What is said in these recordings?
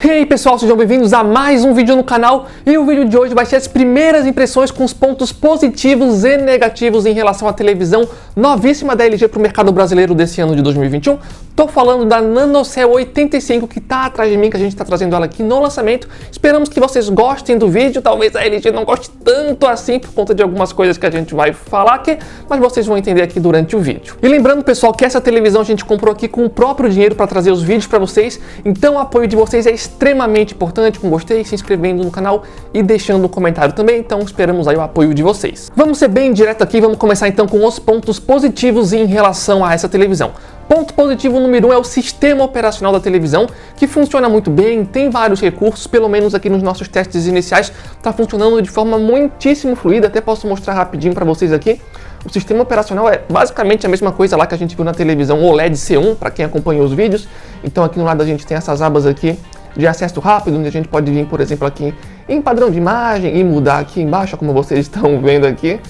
E aí pessoal, sejam bem-vindos a mais um vídeo no canal. E o vídeo de hoje vai ser as primeiras impressões com os pontos positivos e negativos em relação à televisão novíssima da LG para o mercado brasileiro desse ano de 2021. Tô falando da NanoCell 85 que tá atrás de mim, que a gente tá trazendo ela aqui no lançamento. Esperamos que vocês gostem do vídeo, talvez a LG não goste tanto assim por conta de algumas coisas que a gente vai falar aqui, mas vocês vão entender aqui durante o vídeo. E lembrando pessoal que essa televisão a gente comprou aqui com o próprio dinheiro para trazer os vídeos para vocês, então o apoio de vocês é extremamente importante, com gostei, se inscrevendo no canal e deixando um comentário também, então esperamos aí o apoio de vocês. Vamos ser bem direto aqui, vamos começar então com os pontos positivos em relação a essa televisão. Ponto positivo número 1 é o sistema operacional da televisão, que funciona muito bem, tem vários recursos, pelo menos aqui nos nossos testes iniciais está funcionando de forma muitíssimo fluida, até posso mostrar rapidinho para vocês aqui. O sistema operacional é basicamente a mesma coisa lá que a gente viu na televisão OLED C1, para quem acompanhou os vídeos. Então aqui no lado a gente tem essas abas aqui de acesso rápido, onde a gente pode vir, por exemplo, aqui em padrão de imagem e mudar aqui embaixo, como vocês estão vendo aqui.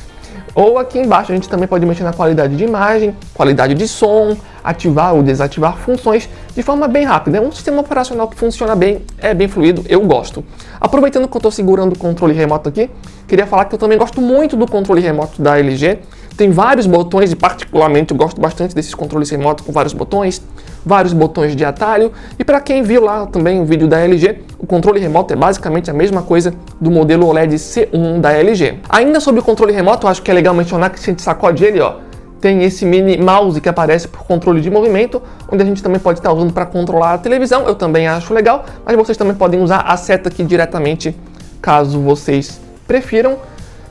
Ou aqui embaixo a gente também pode mexer na qualidade de imagem, qualidade de som, ativar ou desativar funções de forma bem rápida. É um sistema operacional que funciona bem, é bem fluido, eu gosto. Aproveitando que eu estou segurando o controle remoto aqui, queria falar que eu também gosto muito do controle remoto da LG. Tem vários botões e particularmente eu gosto bastante desses controles remotos com vários botões de atalho. E para quem viu lá também o vídeo da LG, o controle remoto é basicamente a mesma coisa do modelo OLED C1 da LG. Ainda sobre o controle remoto, eu acho que é legal mencionar que se a gente sacode ele, ó, tem esse mini mouse que aparece por controle de movimento, onde a gente também pode estar usando para controlar a televisão. Eu também acho legal, mas vocês também podem usar a seta aqui diretamente, caso vocês prefiram.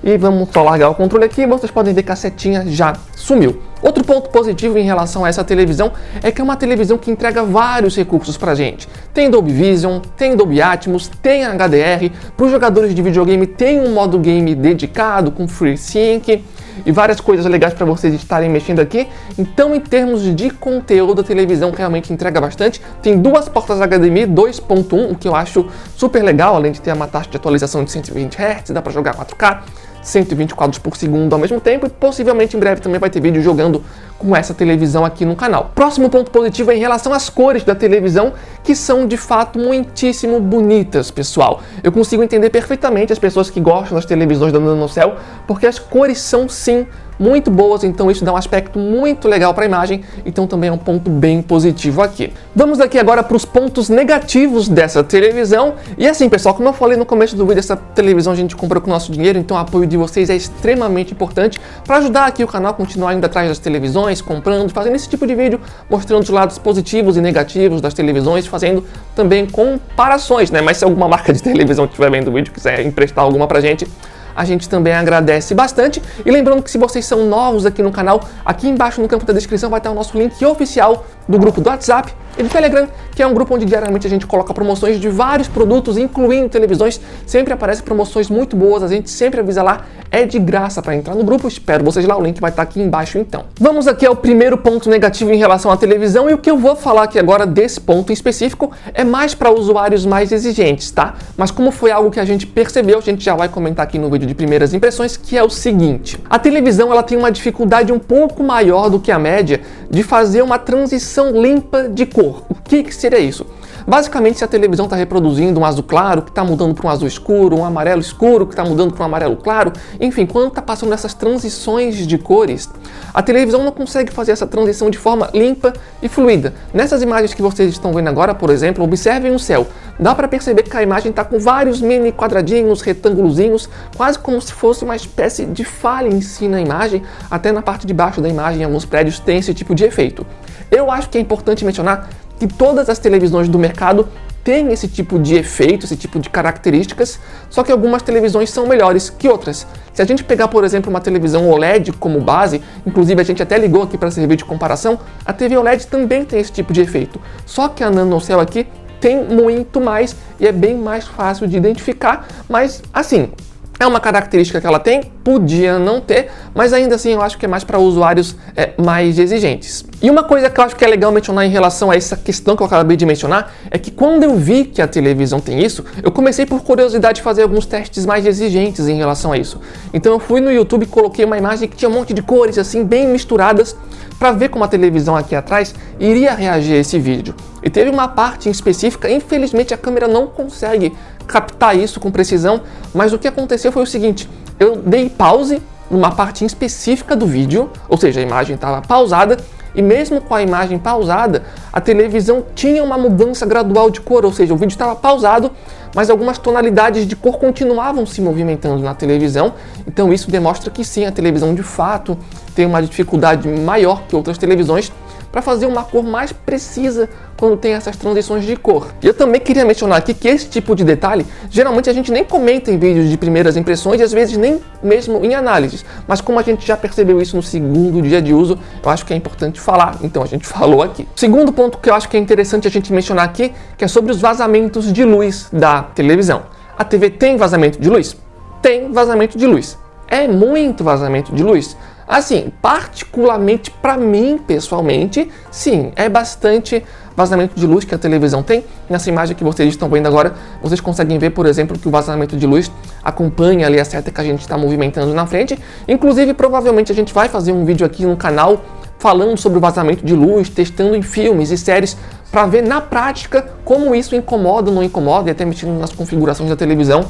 E vamos só largar o controle aqui, vocês podem ver que a setinha já sumiu. Outro ponto positivo em relação a essa televisão é que é uma televisão que entrega vários recursos pra gente. Tem Dolby Vision, tem Dolby Atmos, tem HDR, para os jogadores de videogame tem um modo game dedicado com FreeSync e várias coisas legais para vocês estarem mexendo aqui. Então em termos de conteúdo a televisão realmente entrega bastante. Tem duas portas HDMI 2.1, o que eu acho super legal, além de ter uma taxa de atualização de 120 Hz, dá para jogar 4K. 120 quadros por segundo ao mesmo tempo e possivelmente em breve também vai ter vídeo jogando com essa televisão aqui no canal. Próximo ponto positivo é em relação às cores da televisão, que são de fato muitíssimo bonitas, pessoal. Eu consigo entender perfeitamente as pessoas que gostam das televisões da NanoCell, porque as cores são sim muito boas, então isso dá um aspecto muito legal para a imagem, então também é um ponto bem positivo aqui. Vamos aqui agora para os pontos negativos dessa televisão, e assim pessoal, como eu falei no começo do vídeo, essa televisão a gente comprou com o nosso dinheiro, então o apoio de vocês é extremamente importante para ajudar aqui o canal a continuar indo atrás das televisões, comprando, fazendo esse tipo de vídeo, mostrando os lados positivos e negativos das televisões, fazendo também comparações, né? Mas se alguma marca de televisão estiver vendo o vídeo, quiser emprestar alguma pra gente, a gente também agradece bastante. E lembrando que se vocês são novos aqui no canal, aqui embaixo no campo da descrição vai estar o nosso link oficial do grupo do WhatsApp e do Telegram, que é um grupo onde diariamente a gente coloca promoções de vários produtos, incluindo televisões. Sempre aparecem promoções muito boas, a gente sempre avisa lá, é de graça para entrar no grupo. Espero vocês lá, o link vai estar aqui embaixo então. Vamos aqui ao primeiro ponto negativo em relação à televisão, e o que eu vou falar aqui agora desse ponto em específico é mais para usuários mais exigentes, tá? Mas como foi algo que a gente percebeu, a gente já vai comentar aqui no vídeo de primeiras impressões, que é o seguinte: a televisão ela tem uma dificuldade um pouco maior do que a média de fazer uma transição limpa de cor. O que seria isso? Basicamente, se a televisão está reproduzindo um azul claro que está mudando para um azul escuro, um amarelo escuro que está mudando para um amarelo claro, enfim, quando está passando essas transições de cores, a televisão não consegue fazer essa transição de forma limpa e fluida. Nessas imagens que vocês estão vendo agora, por exemplo, observem o céu. Dá para perceber que a imagem está com vários mini quadradinhos, retângulozinhos, quase como se fosse uma espécie de falha em si na imagem. Até na parte de baixo da imagem, em alguns prédios, tem esse tipo de efeito. Eu acho que é importante mencionar que todas as televisões do mercado têm esse tipo de efeito, esse tipo de características, só que algumas televisões são melhores que outras. Se a gente pegar, por exemplo, uma televisão OLED como base, inclusive a gente até ligou aqui para servir de comparação, a TV OLED também tem esse tipo de efeito. Só que a NanoCell aqui tem muito mais e é bem mais fácil de identificar, mas assim, é uma característica que ela tem, podia não ter, mas ainda assim eu acho que é mais para usuários mais exigentes. E uma coisa que eu acho que é legal mencionar em relação a essa questão que eu acabei de mencionar é que quando eu vi que a televisão tem isso, eu comecei por curiosidade fazer alguns testes mais exigentes em relação a isso. Então eu fui no YouTube e coloquei uma imagem que tinha um monte de cores assim bem misturadas para ver como a televisão aqui atrás iria reagir a esse vídeo. E teve uma parte em específica, infelizmente a câmera não consegue captar isso com precisão, mas o que aconteceu foi o seguinte: eu dei pause numa parte em específica do vídeo, ou seja, a imagem estava pausada, e mesmo com a imagem pausada, a televisão tinha uma mudança gradual de cor, ou seja, o vídeo estava pausado, mas algumas tonalidades de cor continuavam se movimentando na televisão. Então isso demonstra que sim, a televisão de fato tem uma dificuldade maior que outras televisões para fazer uma cor mais precisa quando tem essas transições de cor. E eu também queria mencionar aqui que esse tipo de detalhe, geralmente a gente nem comenta em vídeos de primeiras impressões e às vezes nem mesmo em análises, mas como a gente já percebeu isso no segundo dia de uso, eu acho que é importante falar, então a gente falou aqui. Segundo ponto que eu acho que é interessante a gente mencionar aqui, que é sobre os vazamentos de luz da televisão. A TV tem vazamento de luz? Tem vazamento de luz. É muito vazamento de luz? Assim, particularmente para mim, pessoalmente, sim, é bastante vazamento de luz que a televisão tem. Nessa imagem que vocês estão vendo agora, vocês conseguem ver, por exemplo, que o vazamento de luz acompanha ali a seta que a gente está movimentando na frente. Inclusive, provavelmente a gente vai fazer um vídeo aqui no canal falando sobre o vazamento de luz, testando em filmes e séries, para ver na prática como isso incomoda ou não incomoda, e até mexendo nas configurações da televisão,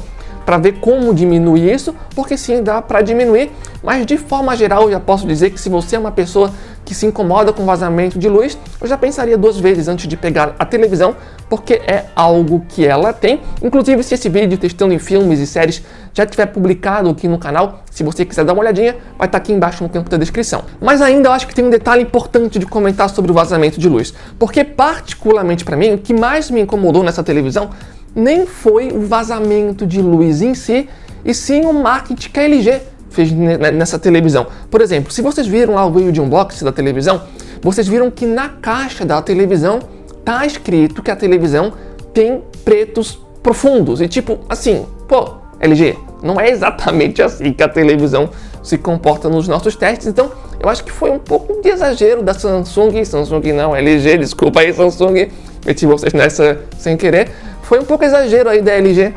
para ver como diminuir isso, porque sim, dá para diminuir, mas de forma geral eu já posso dizer que se você é uma pessoa que se incomoda com vazamento de luz, eu já pensaria 2 vezes antes de pegar a televisão, porque é algo que ela tem. Inclusive, se esse vídeo testando em filmes e séries já tiver publicado aqui no canal, se você quiser dar uma olhadinha, vai estar aqui embaixo no campo da descrição. Mas ainda eu acho que tem um detalhe importante de comentar sobre o vazamento de luz, porque particularmente para mim, o que mais me incomodou nessa televisão nem foi o vazamento de luz em si, e sim o marketing que a LG fez nessa televisão. Por exemplo, se vocês viram lá o vídeo de unboxing da televisão, vocês viram que na caixa da televisão tá escrito que a televisão tem pretos profundos. E tipo, assim, pô, LG, não é exatamente assim que a televisão se comporta nos nossos testes. Então, eu acho que foi um pouco de exagero da Samsung não, LG, desculpa aí Samsung, meti vocês nessa sem querer. Foi um pouco exagero aí da LG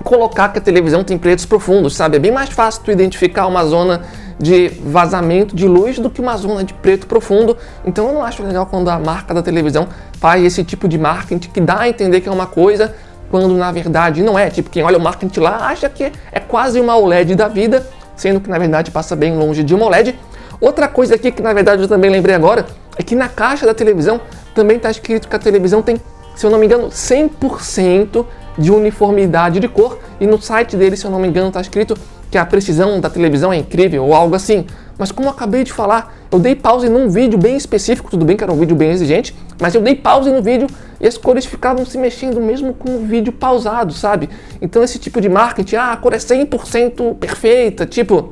colocar que a televisão tem pretos profundos, sabe? É bem mais fácil tu identificar uma zona de vazamento de luz do que uma zona de preto profundo. Então eu não acho legal quando a marca da televisão faz esse tipo de marketing que dá a entender que é uma coisa, quando na verdade não é. Tipo, quem olha o marketing lá acha que é quase uma OLED da vida, sendo que na verdade passa bem longe de uma OLED. Outra coisa aqui que na verdade eu também lembrei agora, é que na caixa da televisão também está escrito que a televisão tem, se eu não me engano, 100% de uniformidade de cor, e no site dele, se eu não me engano, está escrito que a precisão da televisão é incrível ou algo assim. Mas como eu acabei de falar, eu dei pause num vídeo bem específico, tudo bem que era um vídeo bem exigente, mas eu dei pause no vídeo e as cores ficavam se mexendo mesmo com o vídeo pausado, sabe? Então esse tipo de marketing, a cor é 100% perfeita, tipo,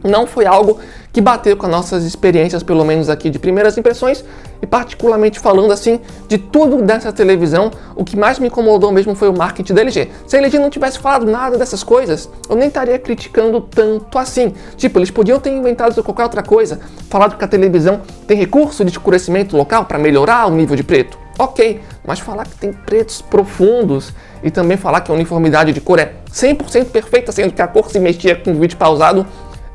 não foi algo que bateu com as nossas experiências, pelo menos aqui de primeiras impressões, e particularmente falando assim, de tudo dessa televisão, o que mais me incomodou mesmo foi o marketing da LG. Se a LG não tivesse falado nada dessas coisas, eu nem estaria criticando tanto assim. Tipo, eles podiam ter inventado qualquer outra coisa, falado que a televisão tem recurso de escurecimento local para melhorar o nível de preto. Ok, mas falar que tem pretos profundos e também falar que a uniformidade de cor é 100% perfeita, sendo que a cor se mexia com o vídeo pausado,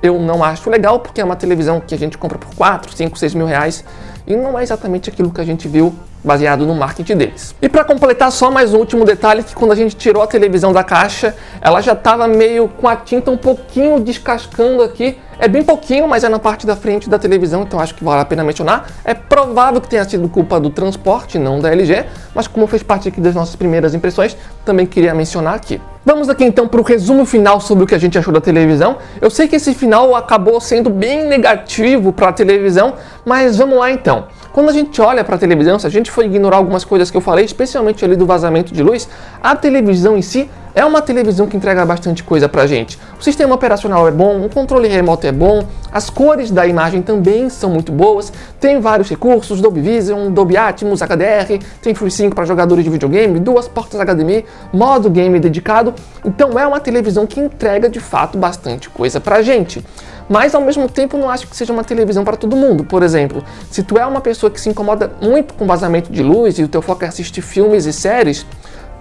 eu não acho legal, porque é uma televisão que a gente compra por 4, 5, 6 mil reais e não é exatamente aquilo que a gente viu baseado no marketing deles. E para completar, só mais um último detalhe, que quando a gente tirou a televisão da caixa, ela já estava meio com a tinta um pouquinho descascando aqui. É bem pouquinho, mas é na parte da frente da televisão, então acho que vale a pena mencionar. É provável que tenha sido culpa do transporte, não da LG, mas como fez parte aqui das nossas primeiras impressões, também queria mencionar aqui. Vamos aqui então para o resumo final sobre o que a gente achou da televisão. Eu sei que esse final acabou sendo bem negativo para a televisão, mas vamos lá então. Quando a gente olha para a televisão, se a gente for ignorar algumas coisas que eu falei, especialmente ali do vazamento de luz, a televisão em si é uma televisão que entrega bastante coisa pra gente. O sistema operacional é bom, o controle remoto é bom, as cores da imagem também são muito boas, tem vários recursos, Dolby Vision, Dolby Atmos, HDR, tem FreeSync para jogadores de videogame, 2 portas HDMI, modo game dedicado, então é uma televisão que entrega de fato bastante coisa pra gente. Mas ao mesmo tempo não acho que seja uma televisão para todo mundo. Por exemplo, se tu é uma pessoa que se incomoda muito com vazamento de luz e o teu foco é assistir filmes e séries,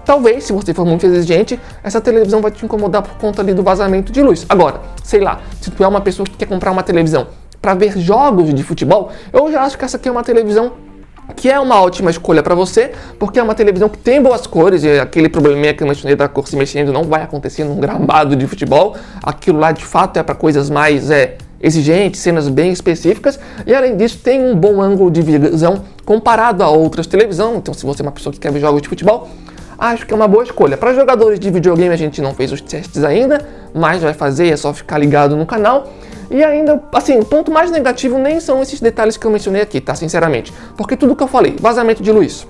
talvez, se você for muito exigente, essa televisão vai te incomodar por conta ali do vazamento de luz. Agora, sei lá, se tu é uma pessoa que quer comprar uma televisão para ver jogos de futebol, eu já acho que essa aqui é uma televisão que é uma ótima escolha para você, porque é uma televisão que tem boas cores, e aquele probleminha que eu mencionei da cor se mexendo não vai acontecer num gramado de futebol. Aquilo lá de fato é para coisas mais exigentes, cenas bem específicas, e além disso tem um bom ângulo de visão comparado a outras televisões. Então se você é uma pessoa que quer ver jogos de futebol, acho que é uma boa escolha. Para jogadores de videogame a gente não fez os testes ainda, mas vai fazer, é só ficar ligado no canal. E ainda, assim, o ponto mais negativo nem são esses detalhes que eu mencionei aqui, tá? Sinceramente. Porque tudo que eu falei, vazamento de luz,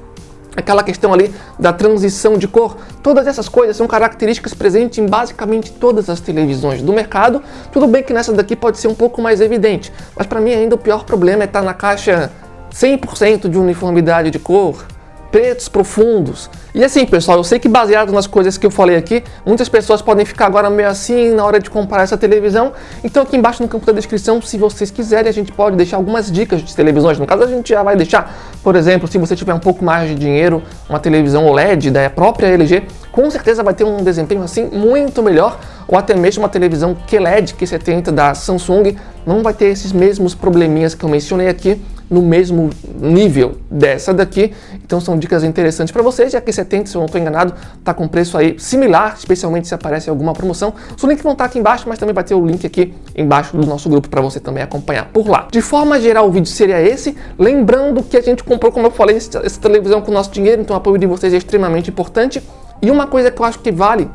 aquela questão ali da transição de cor, todas essas coisas são características presentes em basicamente todas as televisões do mercado. Tudo bem que nessa daqui pode ser um pouco mais evidente, mas para mim ainda o pior problema é estar na caixa 100% de uniformidade de cor, pretos profundos. E assim, pessoal, eu sei que baseado nas coisas que eu falei aqui, muitas pessoas podem ficar agora meio assim na hora de comprar essa televisão. Então aqui embaixo no campo da descrição, se vocês quiserem, a gente pode deixar algumas dicas de televisões. No caso, a gente já vai deixar, por exemplo, se você tiver um pouco mais de dinheiro, uma televisão OLED da própria LG, com certeza vai ter um desempenho assim muito melhor, ou até mesmo uma televisão QLED Q70 da Samsung, não vai ter esses mesmos probleminhas que eu mencionei aqui, no mesmo nível dessa daqui. Então são dicas interessantes para vocês. E a Q70, se eu não estou enganado, está com preço aí similar, especialmente se aparece alguma promoção. Os links vão estar aqui embaixo, mas também vai ter o link aqui embaixo do nosso grupo para você também acompanhar por lá. De forma geral, o vídeo seria esse. Lembrando que a gente comprou, como eu falei, essa televisão com o nosso dinheiro, então o apoio de vocês é extremamente importante. E uma coisa que eu acho que vale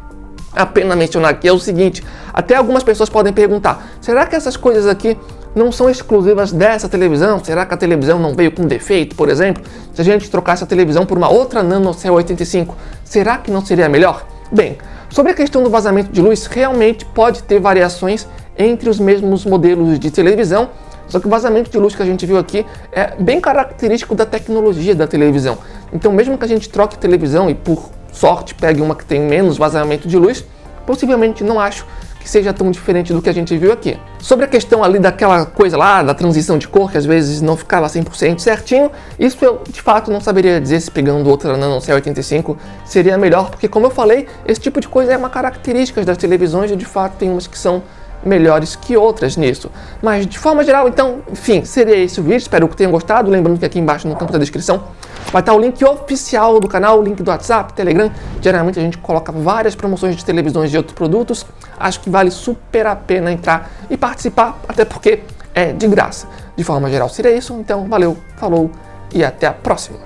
a pena mencionar aqui é o seguinte: até algumas pessoas podem perguntar, será que essas coisas aqui não são exclusivas dessa televisão? Será que a televisão não veio com defeito, por exemplo? Se a gente trocasse a televisão por uma outra Nano C85, será que não seria melhor? Bem, sobre a questão do vazamento de luz, realmente pode ter variações entre os mesmos modelos de televisão, só que o vazamento de luz que a gente viu aqui é bem característico da tecnologia da televisão. Então mesmo que a gente troque televisão e por sorte pegue uma que tem menos vazamento de luz, possivelmente não acho que seja tão diferente do que a gente viu aqui. Sobre a questão ali daquela coisa lá, da transição de cor, que às vezes não ficava 100% certinho, isso eu de fato não saberia dizer se pegando outra Nano C85 seria melhor, porque como eu falei, esse tipo de coisa é uma característica das televisões e de fato tem umas que são melhores que outras nisso. Mas de forma geral, então, enfim, seria esse o vídeo, espero que tenham gostado. Lembrando que aqui embaixo no campo da descrição vai estar o link oficial do canal, o link do WhatsApp, Telegram. Geralmente a gente coloca várias promoções de televisões e outros produtos. Acho que vale super a pena entrar e participar, até porque é de graça. De forma geral seria isso, então valeu, falou e até a próxima.